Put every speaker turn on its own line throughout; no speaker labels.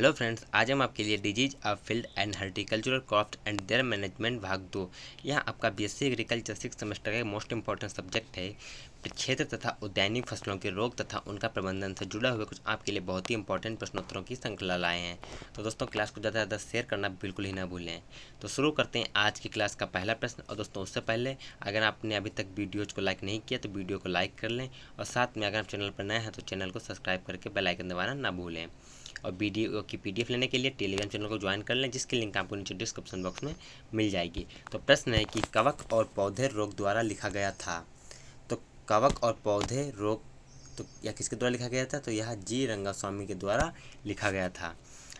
Hello friends, आज हम आपके लिए disease of field and horticultural crops and there management भाग 2। यह आपका बीएससी एग्रीकल्चर 6 सेमेस्टर का मोस्ट इंपॉर्टेंट सब्जेक्ट है। क्षेत्र तथा उद्यानिक फसलों के रोग तथा उनका प्रबंधन से जुड़े हुए कुछ आपके लिए बहुत ही इंपॉर्टेंट प्रश्नोत्तरों की श्रृंखला लाए हैं। तो दोस्तों, क्लास को ज़्यादा से ज़्यादा शेयर करना बिल्कुल ही ना भूलें। तो शुरू करते हैं आज की क्लास का पहला प्रश्न। और दोस्तों, उससे पहले अगर आपने अभी तक वीडियोज़ को लाइक नहीं किया तो वीडियो को लाइक कर लें, और साथ में अगर आप चैनल पर नए हैं तो चैनल को सब्सक्राइब करके बेल आइकन दबाना ना भूलें। और वीडियो की पीडीएफ लेने के लिए टेलीग्राम चैनल को ज्वाइन कर लें, जिसकी लिंक आपको नीचे डिस्क्रिप्शन बॉक्स में मिल जाएगी। तो प्रश्न है कि कवक और पौधे रोग द्वारा लिखा गया था। तो कवक और पौधे रोग तो यह किसके द्वारा लिखा गया था? तो यह जी रंगास्वामी के द्वारा लिखा गया था।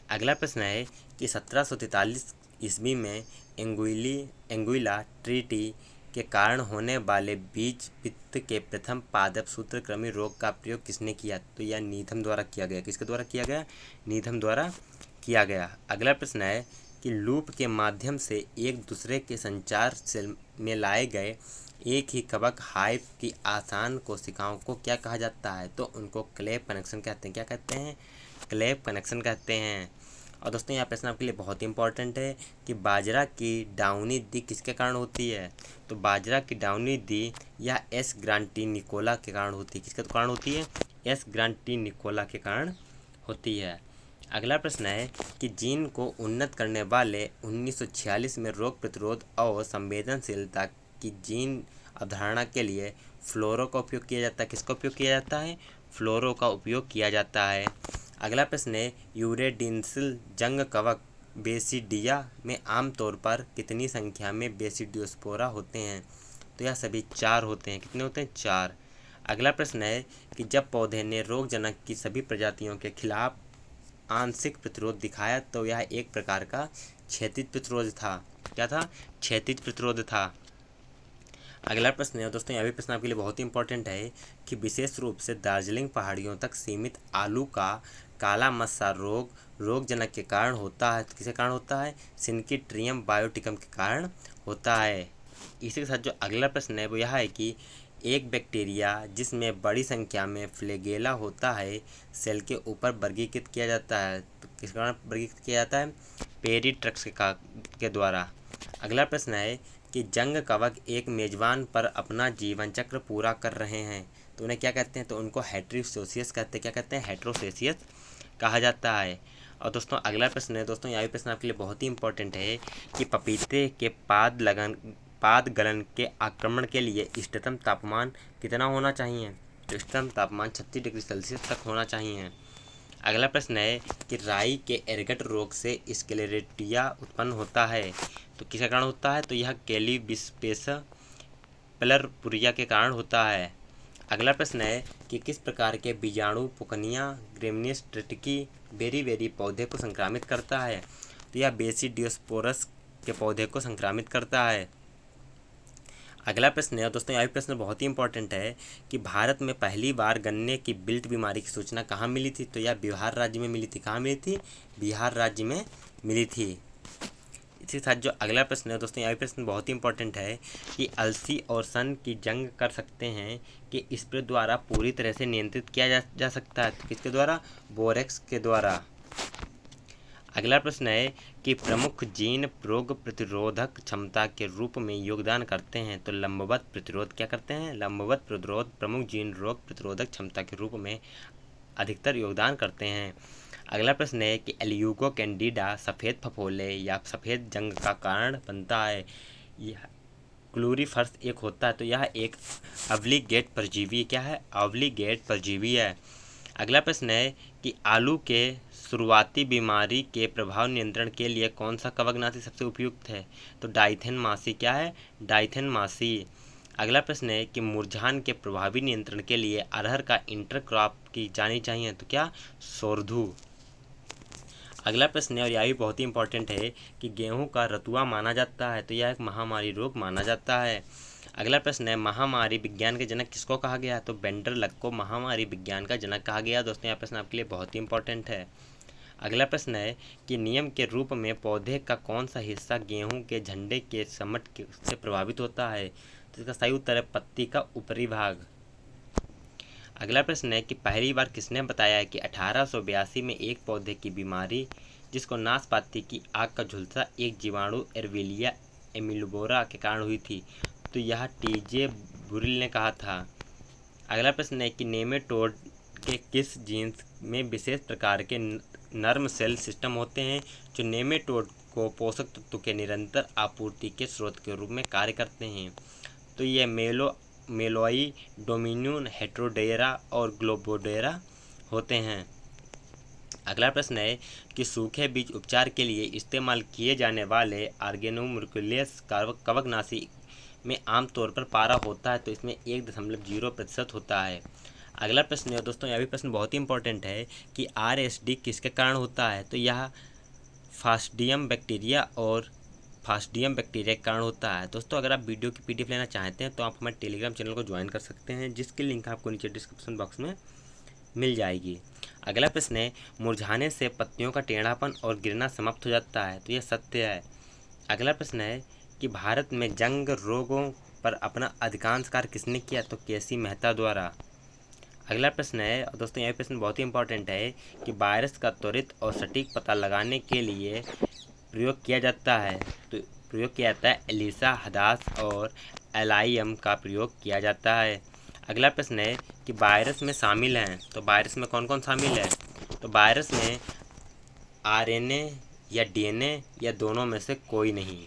अगला प्रश्न है कि 1743 ईस्वी में एंगुइला ट्रीटी के कारण होने वाले बीज पित्त के प्रथम पादप सूत्रकृमि रोग का प्रयोग किसने किया? तो यह नीथम द्वारा किया गया। किसके द्वारा किया गया? नीथम द्वारा किया गया। अगला प्रश्न है कि लूप के माध्यम से एक दूसरे के संचार से में लाए गए एक ही कवक हाइव की आसान कोशिकाओं को क्या कहा जाता है? तो उनको क्लेव कनेक्शन कहते हैं। क्या कहते हैं? क्लेव कनेक्शन कहते हैं। और दोस्तों, यह प्रश्न आपके लिए बहुत ही इंपॉर्टेंट है कि बाजरा की डाउनी दी किसके कारण होती है? तो बाजरा की डाउनी दी यह एस ग्रांटिनिकोला के कारण होती है। किसके कारण होती है? एस ग्रांटिनिकोला के कारण होती है। अगला प्रश्न है कि जीन को उन्नत करने वाले 1946 में रोग प्रतिरोध और संवेदनशीलता की जीन अवधारणा के लिए फ्लोरो का उपयोग किया जाता है। किसका उपयोग किया जाता है? फ्लोरो का उपयोग किया जाता है। अगला प्रश्न है यूरेडिनसिल जंग कवक बेसिडिया में आमतौर पर कितनी संख्या में बेसिडियोस्पोरा होते हैं? तो यह सभी 4 होते हैं। कितने होते हैं? 4। अगला प्रश्न है कि जब पौधे ने रोगजनक की सभी प्रजातियों के खिलाफ आंशिक प्रतिरोध दिखाया तो यह एक प्रकार का क्षैतिज प्रतिरोध था। क्या था? क्षैतिज प्रतिरोध था। अगला प्रश्न है दोस्तों, यह भी प्रश्न आपके लिए बहुत ही इंपॉर्टेंट है कि विशेष रूप से दार्जिलिंग पहाड़ियों तक सीमित आलू का काला मस्सा रोग रोगजनक के कारण होता है। तो किसके कारण होता है? सिनकीट्रियम बायोटिकम के कारण होता है। इसी के साथ जो अगला प्रश्न है वो यह है कि एक बैक्टीरिया जिसमें बड़ी संख्या में फ्लैगेला होता है सेल के ऊपर वर्गीकृत किया जाता है। तो किस कारण वर्गीकृत किया जाता है? पेरीट्रक्स के द्वारा। अगला प्रश्न है कि जंग कवक एक मेजबान पर अपना जीवन चक्र पूरा कर रहे हैं तो उन्हें क्या कहते हैं? तो उनको हेट्रोसोसियस कहते हैं। क्या कहते हैं? हेट्रोसोसियस कहा जाता है। और दोस्तों, अगला प्रश्न है दोस्तों, यह भी प्रश्न आपके लिए बहुत ही इंपॉर्टेंट है कि पपीते के पाद गलन के आक्रमण के लिए इष्टतम तापमान कितना होना चाहिए? तो इष्टतम तापमान 36 डिग्री सेल्सियस तक होना चाहिए। अगला प्रश्न है कि राई के एरगट रोग से स्क्लेरोटिया उत्पन्न होता है। तो किसके कारण होता है? तो यह कैलीबिस्पेस पलरपुरिया के कारण होता है। अगला प्रश्न है कि किस प्रकार के बीजाणु पुकनिया ग्रेमिनीस ट्रिटिकी बेरी पौधे को संक्रामित करता है? तो यह बेसिडियोस्पोरस के पौधे को संक्रामित करता है। अगला प्रश्न है दोस्तों, यह प्रश्न बहुत ही इंपॉर्टेंट है कि भारत में पहली बार गन्ने की बिल्ट बीमारी की सूचना कहाँ मिली थी? तो यह बिहार राज्य में मिली थी। कहाँ मिली थी? बिहार राज्य में मिली थी। इसी के साथ जो अगला प्रश्न है दोस्तों, यह प्रश्न बहुत ही इंपॉर्टेंट है कि अलसी और सन की जंग कर सकते हैं कि स्प्रे द्वारा पूरी तरह से नियंत्रित किया जा सकता है। तो किसके द्वारा? बोरेक्स के द्वारा। अगला प्रश्न है कि प्रमुख जीन रोग प्रतिरोधक क्षमता के रूप में योगदान करते हैं। तो लंबवत प्रतिरोध क्या करते हैं? लंबवत प्रतिरोध प्रमुख जीन रोग प्रतिरोधक क्षमता के रूप में अधिकतर योगदान करते हैं। अगला प्रश्न है कि एल्यूगो कैंडिडा सफ़ेद फफोले या सफ़ेद जंग का कारण बनता है। यह क्लूरीफर्स एक होता है। तो यह एक ऑब्लिगेट परजीवी क्या है? ऑब्लिगेट परजीवी है। अगला प्रश्न है कि आलू के शुरुआती बीमारी के प्रभाव नियंत्रण के लिए कौन सा कवकनाशी सबसे उपयुक्त है? तो डाइथेनमासी क्या है? डाइथेनमासी। अगला प्रश्न है कि मुरझान के प्रभावी नियंत्रण के लिए अरहर का इंटरक्रॉप की जानी चाहिए। तो क्या? सोरधू। अगला प्रश्न है और यह भी बहुत ही इंपॉर्टेंट है कि गेहूं का रतुआ माना जाता है। तो यह एक महामारी रोग माना जाता है। अगला प्रश्न है महामारी विज्ञान के जनक किसको कहा गया? तो बेंडरलक को महामारी विज्ञान का जनक कहा गया। दोस्तों, यह प्रश्न आपके लिए बहुत ही इंपॉर्टेंट है। अगला प्रश्न है कि नियम के रूप में पौधे का कौन सा हिस्सा गेहूं के झंडे के समट से प्रभावित होता है? तो इसका सही उत्तर है पत्ती का ऊपरी भाग। अगला प्रश्न है कि पहली बार किसने बताया कि 1882 में एक पौधे की बीमारी जिसको नाशपाती की आग का झुलसा एक जीवाणु एरविलिया एमिलोबोरा के कारण हुई थी? तो यह टीजे बुरिल ने कहा था। अगला प्रश्न है कि नेमेटोड के किस जीन्स में विशेष प्रकार के नर्म सेल सिस्टम होते हैं जो नेमेटोड को पोषक तत्व के निरंतर आपूर्ति के स्रोत के रूप में कार्य करते हैं? तो ये मेलोई, डोमिनियन, हेट्रोडेरा और ग्लोबोडेरा होते हैं। अगला प्रश्न है कि सूखे बीज उपचार के लिए इस्तेमाल किए जाने वाले ऑर्गेनोमोलिकुलस कवकनाशी में आमतौर पर पारा होता है, तो इसमें 1.0% होता है। अगला प्रश्न है दोस्तों, यह भी प्रश्न बहुत ही इंपॉर्टेंट है कि RSD किसके कारण होता है? तो यह फास्टिडियम बैक्टीरिया के कारण होता है। दोस्तों अगर आप वीडियो की PDF लेना चाहते हैं तो आप हमारे टेलीग्राम चैनल को ज्वाइन कर सकते हैं, जिसकी लिंक आपको नीचे डिस्क्रिप्शन बॉक्स में मिल जाएगी। अगला प्रश्न है, मुरझाने से पत्तियों का टेढ़ापन और गिरना समाप्त हो जाता है, तो यह सत्य है। अगला प्रश्न है कि भारत में जंग रोगों पर अपना अधिकांश कार्य किसने किया? तो केसी मेहता द्वारा। अगला प्रश्न है और दोस्तों यह प्रश्न बहुत ही इंपॉर्टेंट है कि वायरस का त्वरित और सटीक पता लगाने के लिए प्रयोग किया जाता है एलिसा, हदास और एलआईएम का प्रयोग किया जाता है। अगला प्रश्न है कि वायरस में शामिल हैं, तो वायरस में कौन कौन शामिल है? तो वायरस में RNA या DNA या दोनों में से कोई नहीं,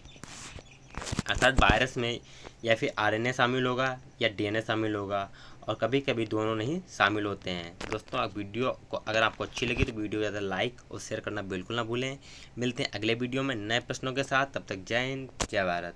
अर्थात वायरस में या फिर RNA शामिल होगा या DNA शामिल होगा, और कभी कभी दोनों नहीं शामिल होते हैं। दोस्तों आप वीडियो को अगर आपको अच्छी लगी तो वीडियो ज़्यादा लाइक और शेयर करना बिल्कुल ना भूलें। मिलते हैं अगले वीडियो में नए प्रश्नों के साथ, तब तक जय हिंद, जय भारत।